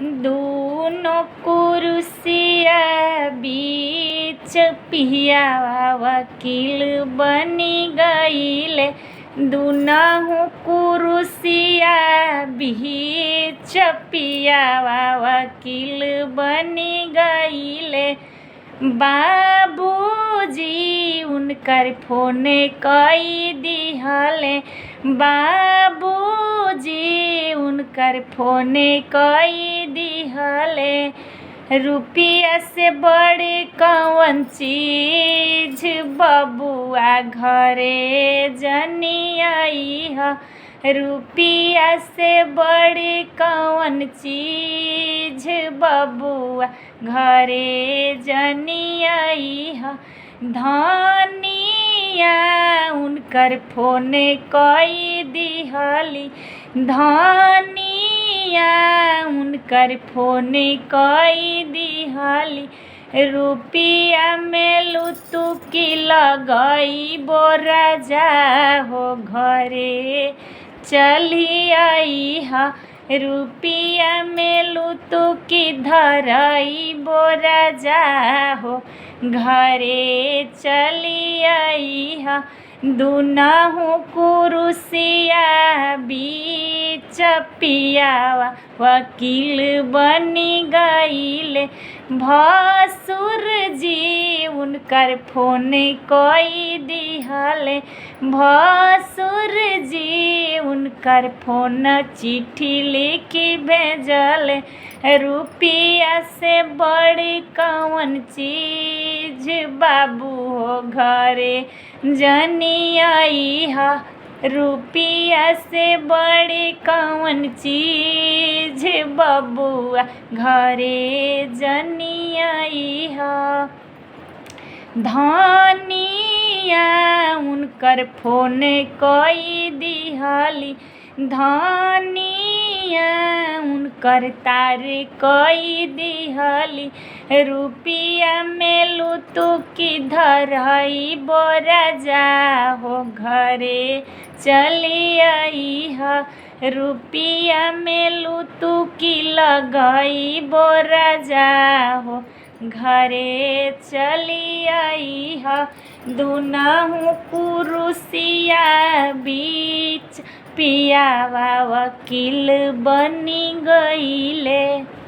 दूनो कुरुसिया बीच पियावा वकील बनी गईले। दूनहु कुरुसिया बीच पियावा वकील बनी गईले। बाबूजी उनकर फोन कई दिहले। बाबूजी उनकर फोन कई दिहले। रुपया से बड़ी कौन चीज बबुआ घरे जनी आईहा। रुपया से बड़ी कौन चीज बबुआ घरे जनी आईहा। धनिया उनकर फोन कई दिहली। धनिया उनकर फोन कई दिहली। रुपया में लुतुकी लगई बोरा जा हो घरे चली आईहा। रुपया में लुतुकी धरई बोरा जा हो घरे चली आईहा। दूनहु कुरुसिया बीच पियावा वकील बनी गईले। भसुर जी उनकर फोन कई दिहले। भसुर जी उनकर फोन चिट्ठी लिखी भेजले। रुपया से बड़ी कौन चीज बाबू हो घरे जनी आईहा। रुपया से बड़ी कौन चीज बबुआ घरे जनी आईहा। धनिया उनकर फोन कई दिहली। धनिया उनकर तार कई दिहली। रुपया में लुतुकी धरई बोरा जा हो घरे चली आईहा। रुपया में लुतुकी लगई बोरा जा हो घरे चली आईहा। दूनहु कुरुसिया बीच पियावा वकील बनी गईले।